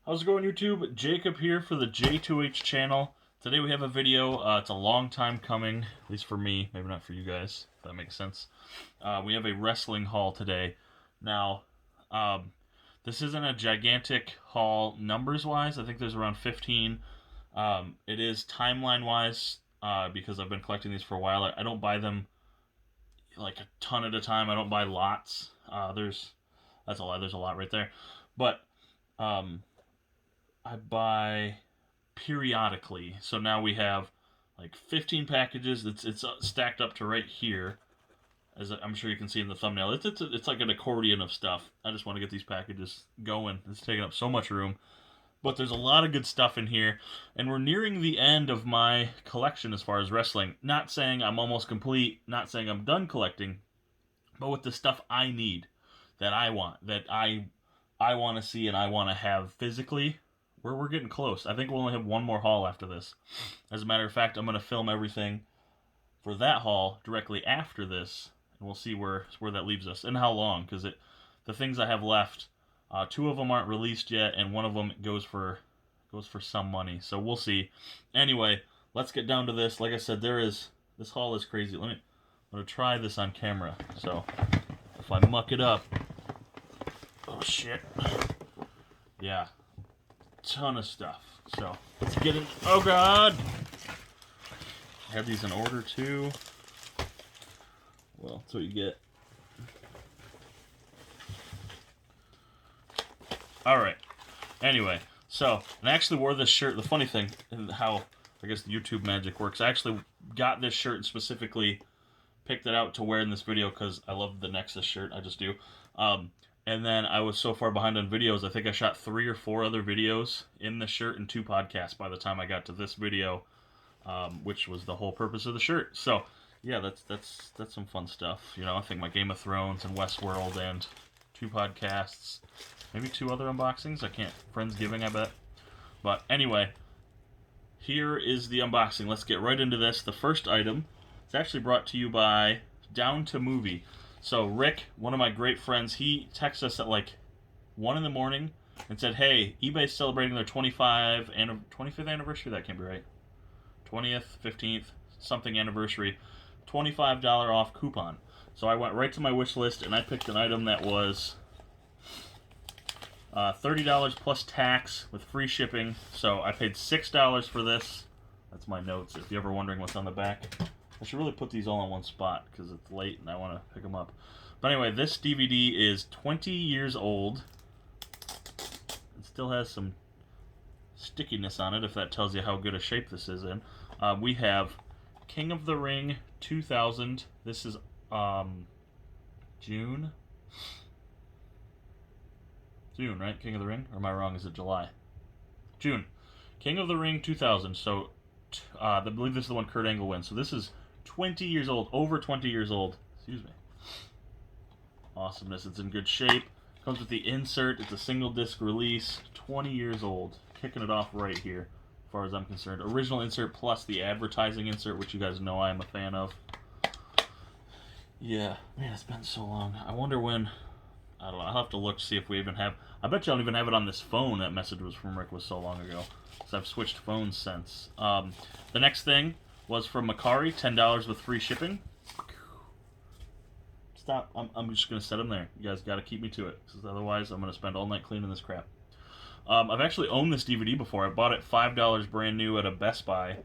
How's it going, YouTube? Jacob here for the JTwoH channel. Today we have a video. It's a long time coming, at least for me, maybe not for you guys, if that makes sense. We have a wrestling haul today. Now, this isn't a gigantic haul numbers-wise. I think there's around 15. It is timeline-wise, because I've been collecting these for a while. I don't buy them like a ton at a time. I don't buy lots. That's a lot. There's a lot right there. But, I buy periodically. So now we have like 15 packages. It's stacked up to right here, as I'm sure you can see in the thumbnail. It's like an accordion of stuff. I just want to get these packages going. It's taking up so much room. But there's a lot of good stuff in here, and we're nearing the end of my collection as far as wrestling. Not saying I'm almost complete, not saying I'm done collecting, but with the stuff I need, that I want, that I want to see and I want to have physically, we're getting close. I think we'll only have one more haul after this. As a matter of fact, I'm going to film everything for that haul directly after this, and we'll see where that leaves us and how long, because the things I have left, two of them aren't released yet, and one of them goes for some money. So we'll see. Anyway, let's get down to this. Like I said, this haul is crazy. I'm gonna try this on camera. So if I muck it up, oh shit, yeah. Ton of stuff. So let's get in. Oh god! I had these in order too. Well, that's what you get. Alright. Anyway, so, and I actually wore this shirt. The funny thing, how I guess the YouTube magic works, I actually got this shirt and specifically picked it out to wear in this video because I love the Nexus shirt. I just do. And then I was so far behind on videos, I think I shot 3 or 4 other videos in the shirt and 2 podcasts by the time I got to this video, which was the whole purpose of the shirt. So, yeah, that's some fun stuff. You know, I think my Game of Thrones and Westworld and 2 podcasts, maybe 2 other unboxings. I can't, Friendsgiving, I bet. But anyway, here is the unboxing. Let's get right into this. The first item is actually brought to you by Down to Movie. So Rick, one of my great friends, he texted us at like 1 in the morning and said, hey, eBay's celebrating their 25th anniversary. That can't be right. 20th, 15th, something anniversary. $25 off coupon. So I went right to my wish list and I picked an item that was $30 plus tax with free shipping. So I paid $6 for this. That's my notes, if you're ever wondering what's on the back. I should really put these all in one spot because it's late and I want to pick them up. But anyway, this DVD is 20 years old. It still has some stickiness on it, if that tells you how good a shape this is in. We have King of the Ring 2000. This is June? June, right? King of the Ring? Or am I wrong? Is it July? June. King of the Ring 2000. So I believe this is the one Kurt Angle wins. So this is 20 years old, over 20 years old. Excuse me. Awesomeness. It's in good shape. Comes with the insert. It's a single disc release. 20 years old. Kicking it off right here, as far as I'm concerned. Original insert plus the advertising insert, which you guys know I am a fan of. Yeah. Man, it's been so long. I wonder when... I don't know. I'll have to look to see if we even have... I bet you I don't even have it on this phone. That message was from Rick was so long ago. So I've switched phones since. The next thing was from Macari, $10 with free shipping. Stop. I'm just going to set them there. You guys got to keep me to it, because otherwise I'm going to spend all night cleaning this crap. I've actually owned this DVD before. I bought it $5 brand new at a Best Buy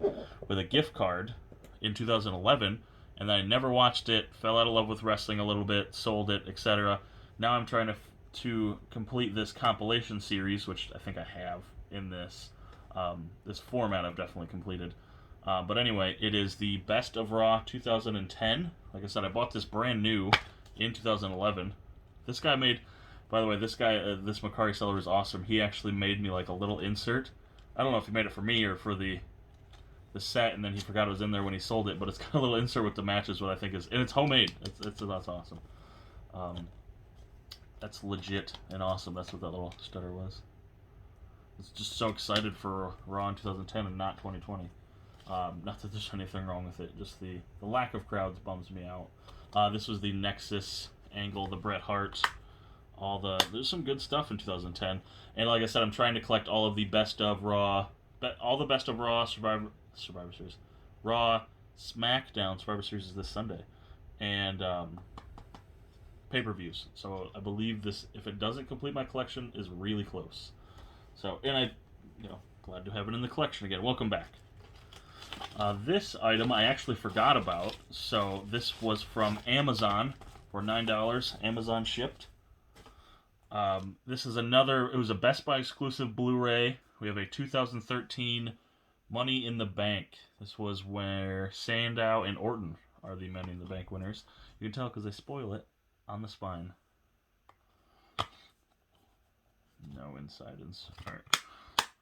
with a gift card in 2011, and then I never watched it, fell out of love with wrestling a little bit, sold it, etc. Now I'm trying to complete this compilation series, which I think I have in this format. I've definitely completed. But anyway, it is the Best of Raw 2010. Like I said, I bought this brand new in 2011. This guy made, by the way, this Macari seller is awesome. He actually made me like a little insert. I don't know if he made it for me or for the set, and then he forgot it was in there when he sold it. But it's got a little insert with the matches, what I think is, and it's homemade. That's awesome. That's legit and awesome. That's what that little stutter was. It's just so excited for Raw in 2010 and not 2020. Not that there's anything wrong with it, just the lack of crowds bums me out. This was the Nexus angle, the Bret Hart There's some good stuff in 2010, and like I said, I'm trying to collect all of the best of Raw, all the best of Raw, Survivor Series, Raw, SmackDown. Survivor Series is this Sunday, and pay-per-views. So I believe this, if it doesn't complete my collection, is really close. So, and I, glad to have it in the collection again. Welcome back. This item I actually forgot about. So this was from Amazon for $9. Amazon shipped. This is it was a Best Buy exclusive Blu-ray. We have a 2013 Money in the Bank. This was where Sandow and Orton are the Money in the Bank winners. You can tell because they spoil it on the spine. No insiders. Alright.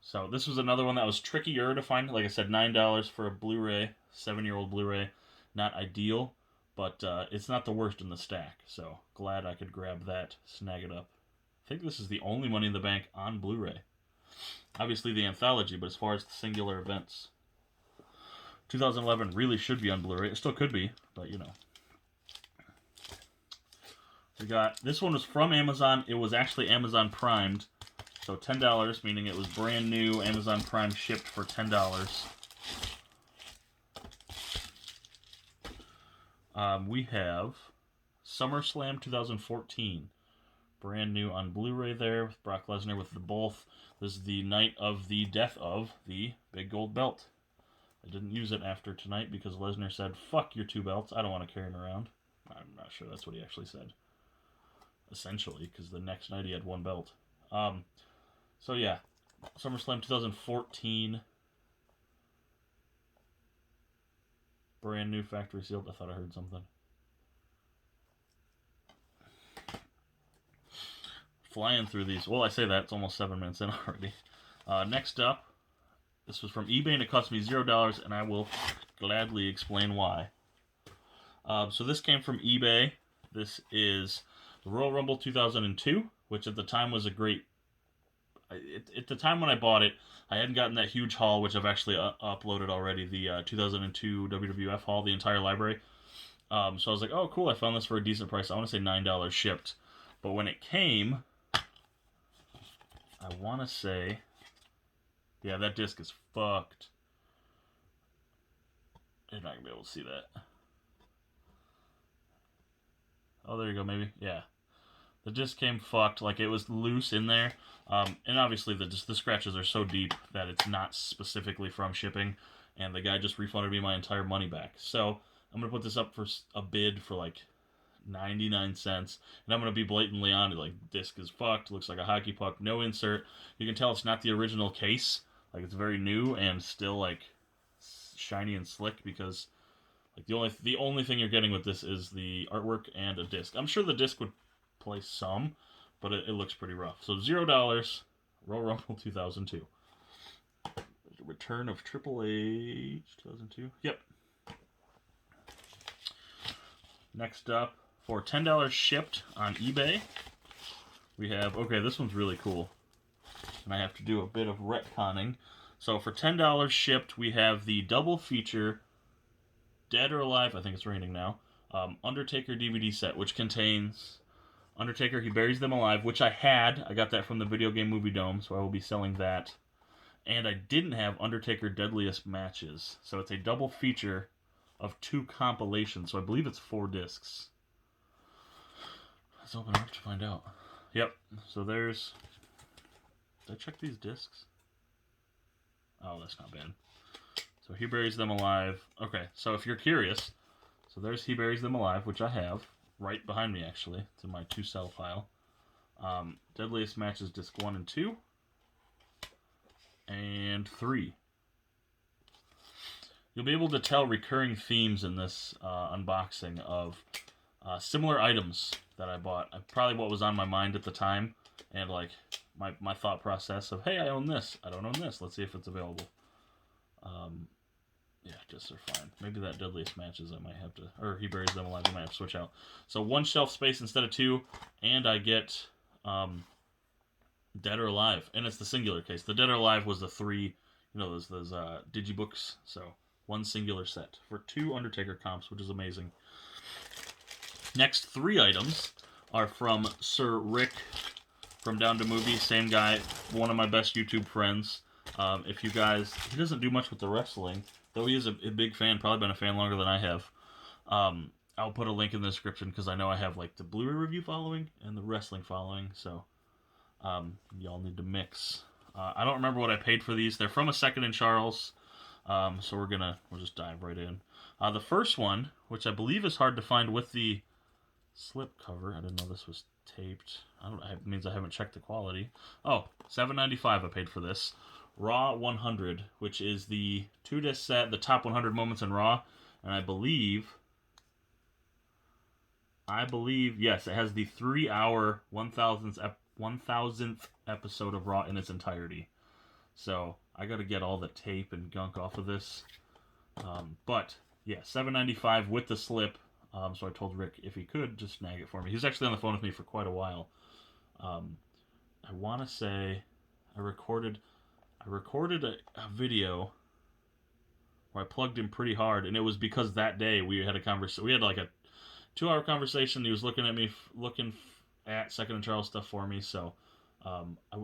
So this was another one that was trickier to find. Like I said, $9 for a Blu-ray, 7-year-old Blu-ray. Not ideal, but it's not the worst in the stack. So glad I could grab that, snag it up. I think this is the only Money in the Bank on Blu-ray. Obviously the anthology, but as far as the singular events. 2011 really should be on Blu-ray. It still could be, but We got, this one was from Amazon. It was actually Amazon Primed. So $10, meaning it was brand new, Amazon Prime shipped for $10. We have SummerSlam 2014. Brand new on Blu-ray there with Brock Lesnar with the both. This is the night of the death of the big gold belt. I didn't use it after tonight because Lesnar said, fuck your 2 belts. I don't want to carry it around. I'm not sure that's what he actually said. Essentially, because the next night he had 1 belt. So yeah, SummerSlam 2014. Brand new factory sealed. I thought I heard something. Flying through these. Well, I say that, it's almost 7 minutes in already. Next up, this was from eBay and it cost me $0, and I will gladly explain why. So this came from eBay. This is the Royal Rumble 2002, which at the time was a great... At the time when I bought it, I hadn't gotten that huge haul, which I've actually uploaded already, the 2002 WWF haul, the entire library. So I was like, oh, cool, I found this for a decent price. I want to say $9 shipped. But when it came, I want to say... Yeah, that disc is fucked. You're not going to be able to see that. Oh, there you go, maybe. Yeah. The disc came fucked. Like, it was loose in there. And obviously, the scratches are so deep that it's not specifically from shipping. And the guy just refunded me my entire money back. So, I'm going to put this up for a bid for, like, 99 cents. And I'm going to be blatantly on it. Like, disc is fucked. Looks like a hockey puck. No insert. You can tell it's not the original case. Like, it's very new and still, like, shiny and slick because... Like, the only thing you're getting with this is the artwork and a disc. I'm sure the disc would play some, but it looks pretty rough. So $0, Royal Rumble 2002. The return of Triple H 2002. Yep. Next up, for $10 shipped on eBay, we have, okay, this one's really cool. And I have to do a bit of retconning. So for $10 shipped, we have the double feature Dead or Alive, I think it's raining now, Undertaker DVD set, which contains Undertaker, He Buries Them Alive, which I had. I got that from the Video Game Movie Dome, so I will be selling that. And I didn't have Undertaker Deadliest Matches. So it's a double feature of 2 compilations. So I believe it's 4 discs. Let's open it up to find out. Yep, so there's... Did I check these discs? Oh, that's not bad. So He Buries Them Alive. Okay, so if you're curious, so there's He Buries Them Alive, which I have right behind me, actually. It's in my 2-cell file. Deadliest Matches Disc 1 and 2. And 3. You'll be able to tell recurring themes in this unboxing of similar items that I bought. Probably what was on my mind at the time. And like my thought process of, hey, I own this. I don't own this. Let's see if it's available. Yeah, discs are fine. Maybe that Deadliest Matches I might have to... Or He Buries Them Alive, I might have to switch out. So 1 shelf space instead of 2. And I get Dead or Alive. And it's the singular case. The Dead or Alive was the 3... You know, those digibooks. So 1 singular set for 2 Undertaker comps, which is amazing. Next 3 items are from Sir Rick from Down to Movies. Same guy, one of my best YouTube friends. If you guys, he doesn't do much with the wrestling, though he is a big fan, probably been a fan longer than I have. I'll put a link in the description because I know I have like the Blu-ray review following and the wrestling following, so y'all need to mix. I don't remember what I paid for these. They're from a Second and Charles, so we'll just dive right in. The first one, which I believe is hard to find with the slip cover. I didn't know this was taped. It means I haven't checked the quality. Oh, $7.95 I paid for this. Raw 100, which is the 2-disc set, the top 100 moments in Raw, and I believe, yes, it has the 3-hour 1000th episode of Raw in its entirety. So I got to get all the tape and gunk off of this. But yeah, $7.95 with the slip. So I told Rick if he could just snag it for me. He was actually on the phone with me for quite a while. I want to say I recorded a video where I plugged him pretty hard, and it was because that day we had a conversation. We had like a 2-hour conversation. He was looking at Second and Charles stuff for me. So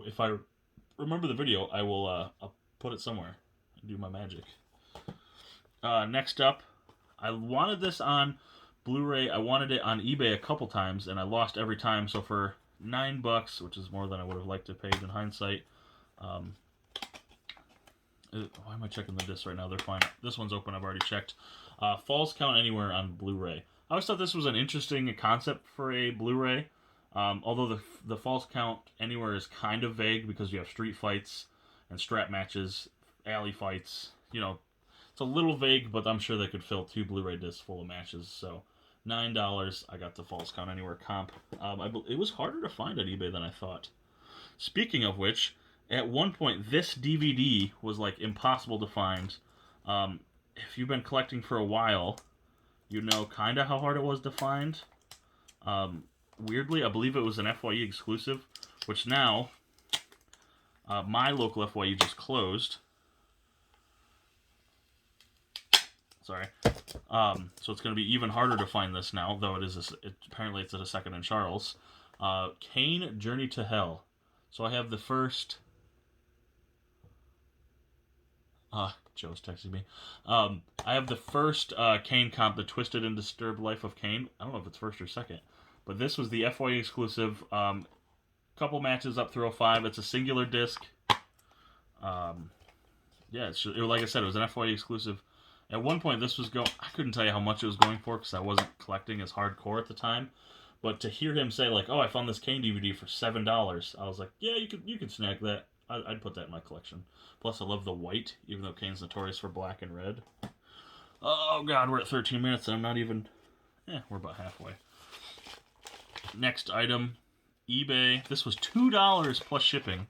if I remember the video, I'll put it somewhere and do my magic. Next up, I wanted this on Blu-ray. I wanted it on eBay a couple times, and I lost every time. So for $9, which is more than I would have liked to pay in hindsight. Why am I checking the disc right now? They're fine. This one's open. I've already checked. Falls Count Anywhere on Blu-ray. I always thought this was an interesting concept for a Blu-ray. Although the Falls Count Anywhere is kind of vague because you have street fights and strap matches, alley fights. You know, it's a little vague, but I'm sure they could fill 2 Blu-ray discs full of matches. So $9, I got the Falls Count Anywhere comp. It was harder to find on eBay than I thought. Speaking of which, at one point, this DVD was like impossible to find. If you've been collecting for a while, you know kind of how hard it was to find. Weirdly, I believe it was an FYE exclusive, which now my local FYE just closed. Sorry. So it's going to be even harder to find this now, though apparently it's at a Second and Charles. Kane Journey to Hell. So I have the first... Joe's texting me. I have the first Kane comp, The Twisted and Disturbed Life of Kane. I don't know if it's first or second. But this was the FYE exclusive. Couple matches up through 05. It's a singular disc. Yeah, like I said, it was an FYE exclusive. At one point, this was going... I couldn't tell you how much it was going for because I wasn't collecting as hardcore at the time. But to hear him say, like, oh, I found this Kane DVD for $7, I was like, yeah, you can snag that. I'd put that in my collection. Plus, I love the white, even though Kane's notorious for black and red. Oh, God, we're at 13 minutes, and I'm not even... we're about halfway. Next item, eBay. This was $2 plus shipping.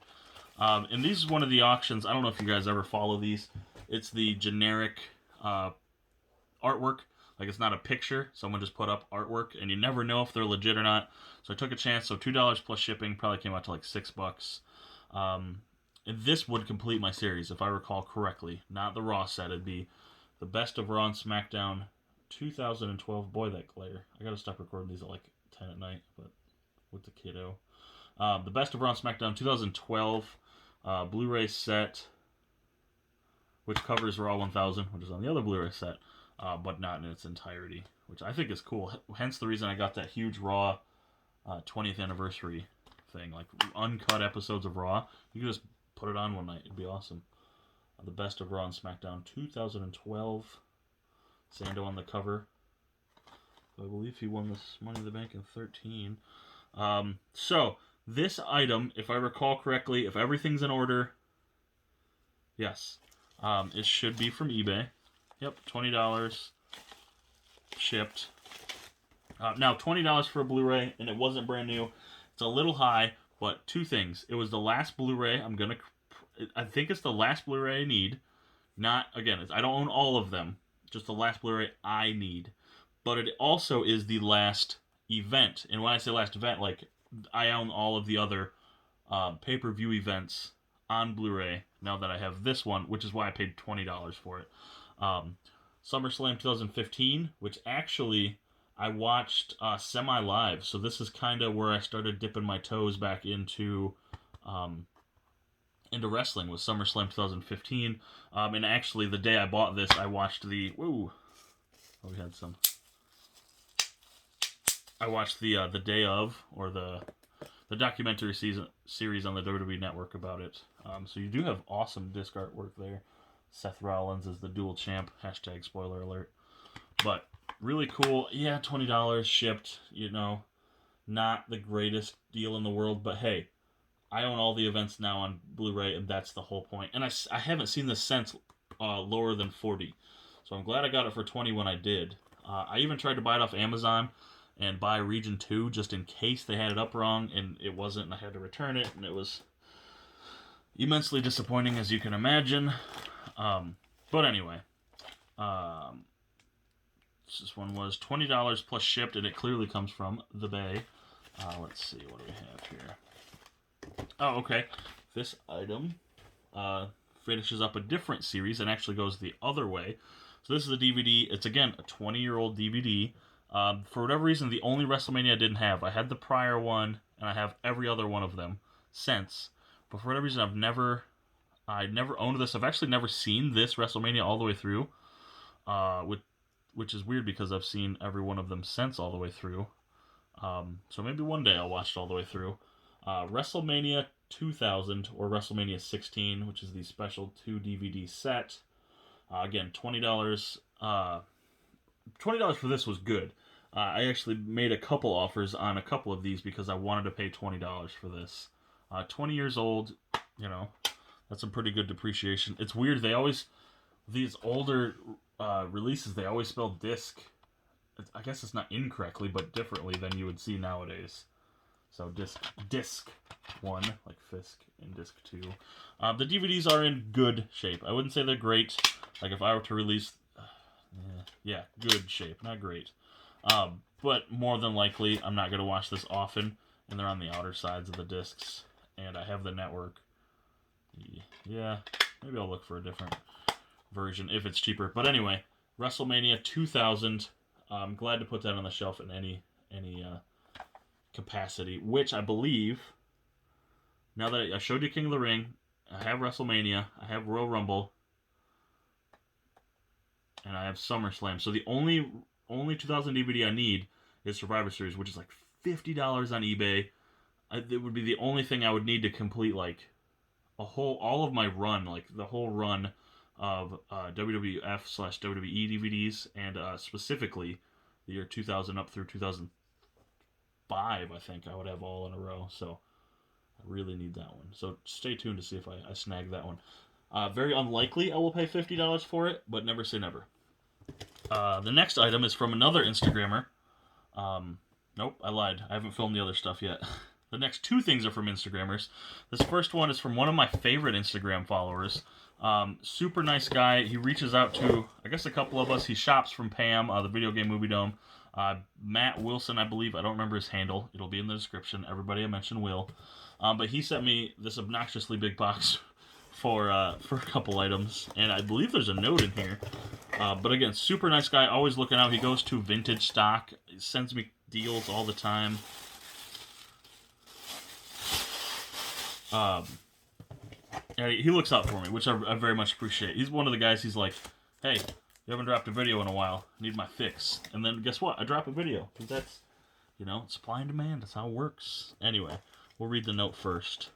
And this is one of the auctions. I don't know if you guys ever follow these. It's the generic artwork. Like, it's not a picture. Someone just put up artwork, and you never know if they're legit or not. So I took a chance. So $2 plus shipping probably came out to like $6. And this would complete my series, if I recall correctly. Not the Raw set. It'd be the Best of Raw and SmackDown 2012. Boy, that glare. I gotta stop recording these at like 10 at night, but with the kiddo. The Best of Raw and SmackDown 2012 Blu-ray set, which covers Raw 1000, which is on the other Blu-ray set, but not in its entirety, which I think is cool. Hence the reason I got that huge Raw 20th anniversary thing, like uncut episodes of Raw. You can just put it on one night. It'd be awesome. The Best of Raw and SmackDown 2012. Sando on the cover. I believe he won this Money in the Bank in 13. So, this item, if I recall correctly, if everything's in order, yes, it should be from eBay. Yep, $20 shipped. Now, $20 for a Blu-ray, and it wasn't brand new. It's a little high, but 2 things. It was the last Blu-ray I think it's the last Blu-ray I need. Not, again, I don't own all of them. Just the last Blu-ray I need. But it also is the last event. And when I say last event, like, I own all of the other pay-per-view events on Blu-ray now that I have this one, which is why I paid $20 for it. SummerSlam 2015, which actually, I watched Semi Live, so this is kind of where I started dipping my toes back um, into wrestling with SummerSlam 2015. And actually, the day I bought this, I watched the we had some. I watched the day of, or the documentary series on the WWE Network about it. So you do have awesome disc artwork there. Seth Rollins is the dual champ. Hashtag spoiler alert. But really cool. Yeah, $20 shipped. Not the greatest deal in the world, but hey, I own all the events now on Blu-ray, and that's the whole point. And I haven't seen this since lower than 40. So I'm glad I got it for 20 when I did. I even tried to buy it off Amazon and buy Region 2 just in case they had it up wrong, and it wasn't, and I had to return it, and it was immensely disappointing, as you can imagine. But anyway, this one was $20 plus shipped, and it clearly comes from the Bay. Let's see, what do we have here? Oh, okay. This item finishes up a different series and actually goes the other way. So this is a DVD. It's, again, a 20-year-old DVD. For whatever reason, the only WrestleMania I didn't have. I had the prior one, and I have every other one of them since. But for whatever reason, I never owned this. I've actually never seen this WrestleMania all the way through, which is weird because I've seen every one of them since all the way through. So maybe one day I'll watch it all the way through. WrestleMania 2000 or WrestleMania 16, which is the special 2 DVD set. Again, $20. $20 for this was good. I actually made a couple offers on a couple of these because I wanted to pay $20 for this. 20 years old, that's some pretty good depreciation. It's weird, these older releases, they always spell disc. I guess it's not incorrectly, but differently than you would see nowadays. So disc 1, like Fisk, and disc 2. The DVDs are in good shape. I wouldn't say they're great. Like if I were to release, good shape, not great. But more than likely, I'm not going to watch this often, and they're on the outer sides of the discs, and I have the network. Yeah, maybe I'll look for a different version if it's cheaper. But anyway, WrestleMania 2000. I'm glad to put that on the shelf in any capacity, which I believe, now that I showed you King of the Ring, I have WrestleMania, I have Royal Rumble, and I have SummerSlam. So the only 2000 DVD I need is Survivor Series, which is like $50 on eBay. It would be the only thing I would need to complete like all of my run, like the whole run of WWF/WWE DVDs, and specifically the year 2000 up through 2005, I think I would have all in a row. So I really need that one. So stay tuned to see if I snag that one. Very unlikely I will pay $50 for it, but never say never. The next item is from another Instagrammer. Nope, I lied. I haven't filmed the other stuff yet. The next two things are from Instagrammers. This first one is from one of my favorite Instagram followers. Super nice guy. He reaches out to, I guess, a couple of us. He shops from Pam, the Video Game Movie Dome. Matt Wilson, I believe. I don't remember his handle. It'll be in the description. Everybody I mentioned will. But he sent me this obnoxiously big box for a couple items. And I believe there's a note in here. But again, super nice guy. Always looking out. He goes to vintage stock. He sends me deals all the time. And he looks out for me, which I very much appreciate. He's one of the guys, he's like, hey, you haven't dropped a video in a while. Need my fix. And then guess what? I drop a video. Because that's, supply and demand. That's how it works. Anyway, we'll read the note first.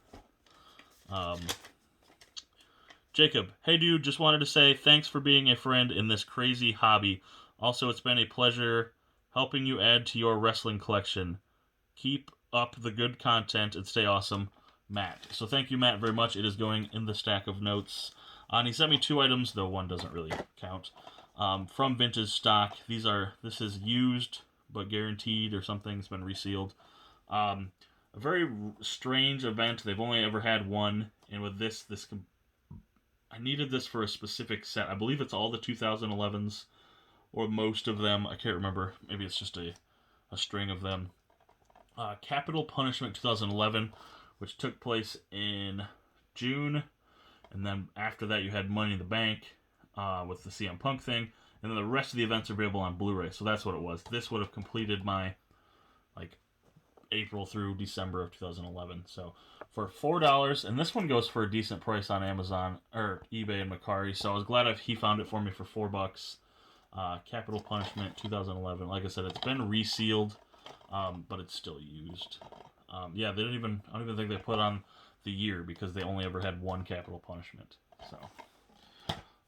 Jacob, hey dude, just wanted to say thanks for being a friend in this crazy hobby. Also, it's been a pleasure helping you add to your wrestling collection. Keep up the good content and stay awesome. Matt. So thank you, Matt, very much. It is going in the stack of notes. And he sent me two items, though one doesn't really count, from vintage stock. This is used, but guaranteed or something. It's been resealed. A very strange event. They've only ever had one. And with this I needed this for a specific set. I believe it's all the 2011s, or most of them. I can't remember. Maybe it's just a string of them. Capital Punishment 2011, which took place in June, and then after that you had Money in the Bank with the CM Punk thing, and then the rest of the events are available on Blu-ray. So that's what it was. This would have completed my like April through December of 2011. So for $4, and this one goes for a decent price on Amazon or eBay and Mercari. So I was glad he found it for me for $4. Capital Punishment 2011. Like I said, it's been resealed, but it's still used. Yeah, they didn't even. I don't even think they put on the year because they only ever had one Capital Punishment. So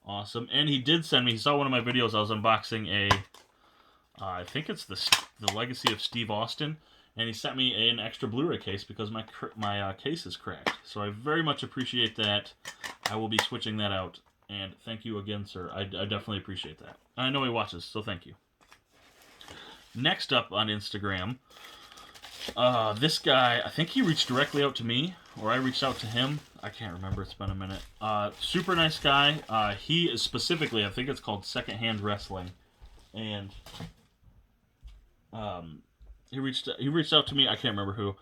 awesome. And he did send me. He saw one of my videos. I was unboxing a. I think it's the Legacy of Steve Austin, and he sent me an extra Blu-ray case because my case is cracked. So I very much appreciate that. I will be switching that out. And thank you again, sir. I definitely appreciate that. I know he watches, so thank you. Next up on Instagram, this guy, I think he reached directly out to me, or I reached out to him. I can't remember. It's been a minute. Super nice guy. He is specifically, I think it's called Secondhand Wrestling, and he reached out to me. I can't remember who,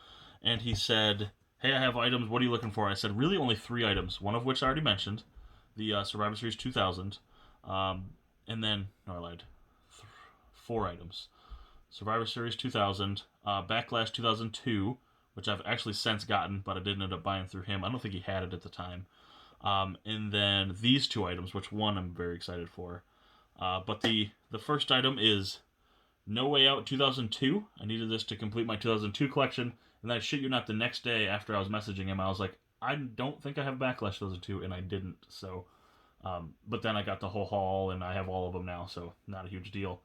and he said, "Hey, I have items. What are you looking for?" I said, "Really, only 3 items. One of which I already mentioned, the Survivor Series 2000, and then no, I lied. 4 items: Survivor Series 2000, Backlash 2002, which I've actually since gotten, but I didn't end up buying through him. I don't think he had it at the time. And then these 2 items, which one I'm very excited for. But the first item is No Way Out 2002. I needed this to complete my 2002 collection, and I shit you not, the next day after I was messaging him, I was like, I don't think I have Backlash 2002, and I didn't. So, but then I got the whole haul, and I have all of them now, so not a huge deal.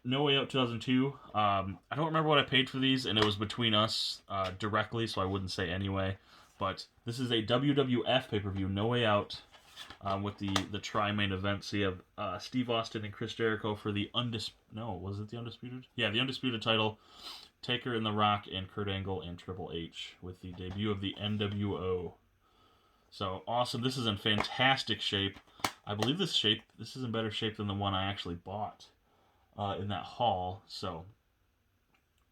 No Way Out 2002. I don't remember what I paid for these, and it was between us directly, so I wouldn't say anyway. But this is a WWF pay-per-view, No Way Out, with the tri-main event. So you have Steve Austin and Chris Jericho for the was it the Undisputed? Yeah, the Undisputed title. Taker and The Rock and Kurt Angle and Triple H with the debut of the NWO. So awesome. This is in fantastic shape. I believe this is in better shape than the one I actually bought in that haul. So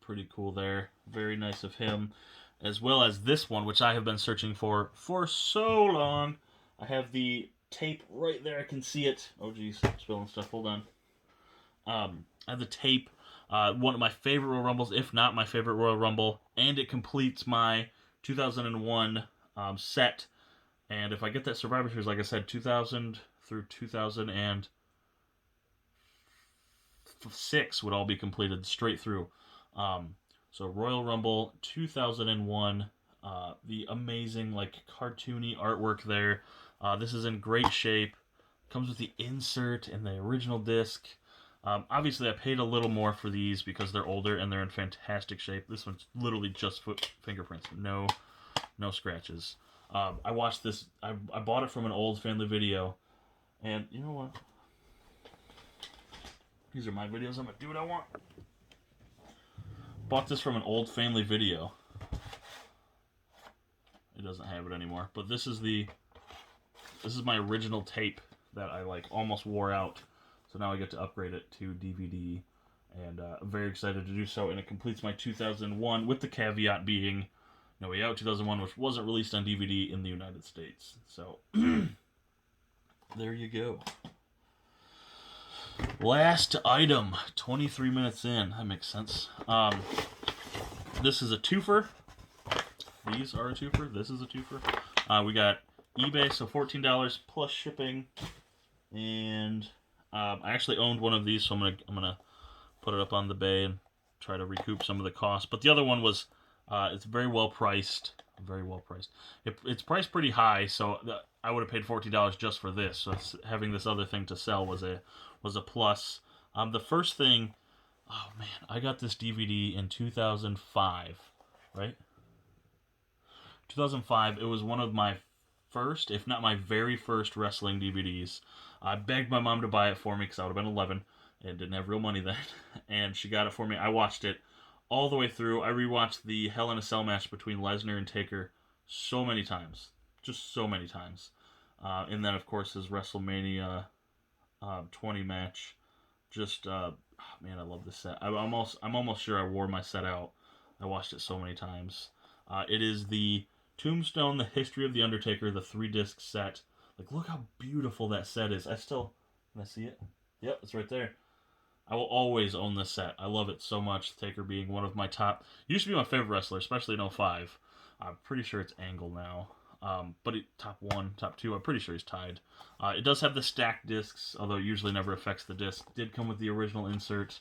pretty cool there. Very nice of him. As well as this one, which I have been searching for so long. I have the tape right there. I can see it. Oh, geez. I'm spilling stuff. Hold on. I have the tape. One of my favorite Royal Rumbles, if not my favorite Royal Rumble. And it completes my 2001 set. And if I get that Survivor Series, like I said, 2000 through 2006 would all be completed straight through. So Royal Rumble 2001, the amazing like cartoony artwork there. This is in great shape. Comes with the insert and the original disc. Obviously, I paid a little more for these because they're older and they're in fantastic shape. This one's literally just fingerprints, no scratches. I watched this. I bought it from an old family video, and you know what? These are my videos. I'm gonna do what I want. Bought this from an old family video. It doesn't have it anymore, but this is my original tape that I like almost wore out. So now I get to upgrade it to DVD, and I'm very excited to do so. And it completes my 2001, with the caveat being No Way Out 2001, which wasn't released on DVD in the United States. So there you go. Last item, 23 minutes in. That makes sense. This is a twofer. These are a twofer. This is a twofer. We got eBay, so $14 plus shipping, and I actually owned one of these, so I'm gonna put it up on the bay and try to recoup some of the cost. But the other one was it's very well priced. Very well priced. It's priced pretty high, so I would have paid $14 just for this. So having this other thing to sell was a plus. The first thing, oh man, I got this DVD in 2005, right? 2005. It was one of my first, if not my very first, wrestling DVDs. I begged my mom to buy it for me because I would have been 11 and didn't have real money then. And she got it for me. I watched it all the way through. I rewatched the Hell in a Cell match between Lesnar and Taker so many times. Just so many times. And then, of course, his WrestleMania 20 match. Just, man, I love this set. I'm almost sure I wore my set out. I watched it so many times. It is the Tombstone, The History of the Undertaker, the 3-disc set. Like, look how beautiful that set is. Can I see it? Yep, it's right there. I will always own this set. I love it so much. Taker being one of my top, used to be my favorite wrestler, especially in '05. I'm pretty sure it's Angle now. But top one, top two, I'm pretty sure he's tied. It does have the stacked discs, although it usually never affects the disc. Did come with the original insert.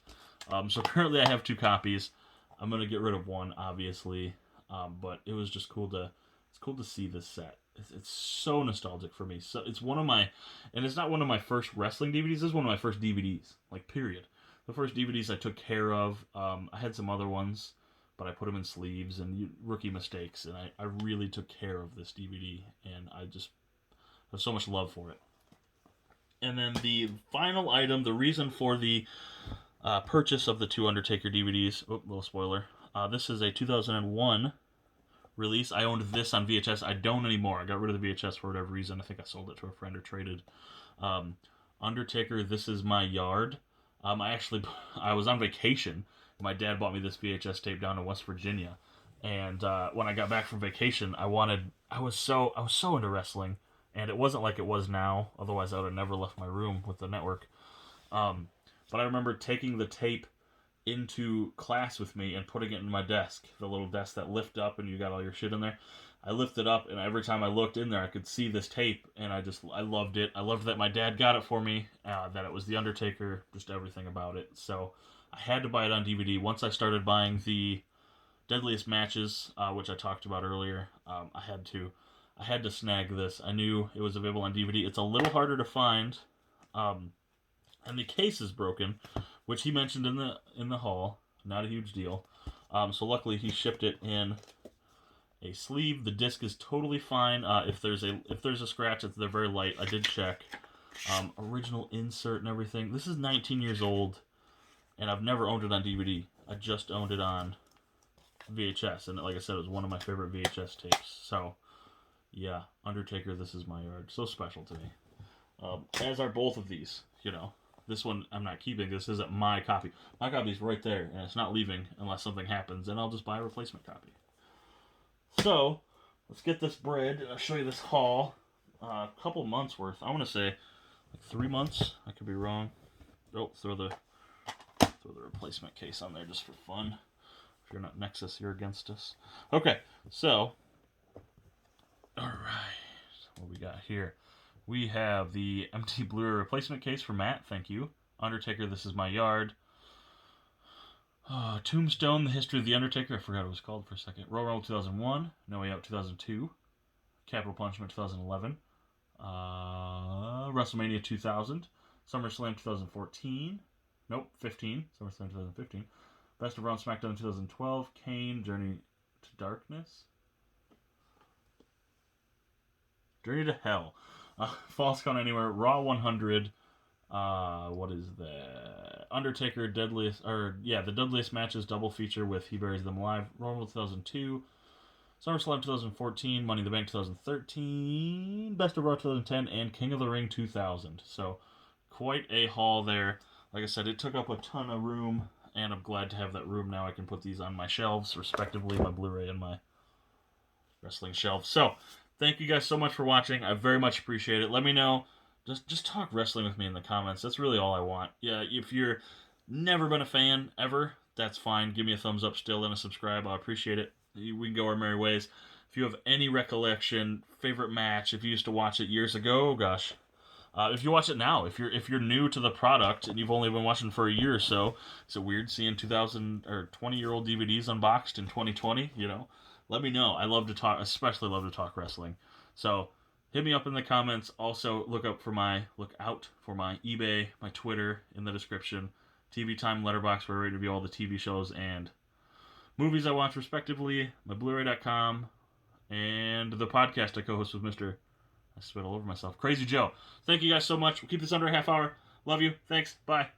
So currently I have 2 copies. I'm gonna get rid of one, obviously. But it was just it's cool to see this set. It's so nostalgic for me. So it's one of my, and it's not one of my first wrestling DVDs. This is one of my first DVDs, like period. The first DVDs I took care of. I had some other ones, but I put them in sleeves and rookie mistakes, and I really took care of this DVD, and I just have so much love for it. And then the final item, the reason for the purchase of the 2 Undertaker DVDs. Oh, little spoiler. This is a 2001 release. I owned this on VHS. I don't anymore. I got rid of the VHS for whatever reason. I think I sold it to a friend or traded. Undertaker, This Is My Yard. I was on vacation. My dad bought me this VHS tape down in West Virginia, and when I got back from vacation, I was so into wrestling, and it wasn't like it was now. Otherwise, I would have never left my room with the network. But I remember taking the tape into class with me and putting it in my desk, the little desk that lift up and you got all your shit in there. I lifted up, and every time I looked in there, I could see this tape, and I loved it. I loved that my dad got it for me, that it was The Undertaker, just everything about it. So I had to buy it on DVD. Once I started buying the Deadliest Matches, which I talked about earlier, I had to snag this. I knew it was available on DVD. It's a little harder to find, and the case is broken, which he mentioned in the haul. Not a huge deal. So luckily he shipped it in a sleeve. The disc is totally fine. If there's a scratch, they're very light. I did check. Original insert and everything. This is 19 years old, and I've never owned it on DVD. I just owned it on VHS, and like I said, it was one of my favorite VHS tapes. So, yeah, Undertaker, This Is My Yard. So special to me. As are both of these, This one I'm not keeping. This isn't my copy. My copy's right there, and it's not leaving unless something happens, and I'll just buy a replacement copy. So, let's get this bread, and I'll show you this haul. A couple months worth. I want to say like 3 months. I could be wrong. Oh, throw the replacement case on there just for fun. If you're not Nexus, you're against us. Okay, so, alright, what we got here? We have the empty Blu-ray replacement case for Matt, thank you. Undertaker, This Is My Yard. Tombstone, The History of the Undertaker, I forgot what it was called for a second. Royal Rumble 2001, No Way Out 2002, Capital Punishment 2011, WrestleMania 2000, SummerSlam 2014, nope, 15, SummerSlam 2015, Best of Raw and SmackDown 2012, Kane, Journey to Darkness, Journey to Hell, Falls Count Anywhere, Raw 100, what is that? Undertaker, the Deadliest Matches double feature with He Buries Them Alive, Rumble 2002, SummerSlam 2014, Money in the Bank 2013, Best of Raw 2010, and King of the Ring 2000. So, quite a haul there. Like I said, it took up a ton of room, and I'm glad to have that room now. I can put these on my shelves, respectively, my Blu-ray and my wrestling shelf. So, thank you guys so much for watching. I very much appreciate it. Let me know. Just talk wrestling with me in the comments. That's really all I want. Yeah, if you're never been a fan, ever, that's fine. Give me a thumbs up still and a subscribe. I appreciate it. We can go our merry ways. If you have any recollection, favorite match, if you used to watch it years ago, oh gosh. If you watch it now, if you're new to the product and you've only been watching for a year or so, is it weird seeing 2000 or 20-year-old DVDs unboxed in 2020? Let me know. I love to talk, especially love to talk wrestling. So hit me up in the comments. Also, look out for my eBay, my Twitter in the description. TV Time Letterbox, where I review all the TV shows and movies I watch respectively. My Blu-ray.com, and the podcast I co-host with Mr. I spit all over myself. Crazy Joe. Thank you guys so much. We'll keep this under a half hour. Love you. Thanks. Bye.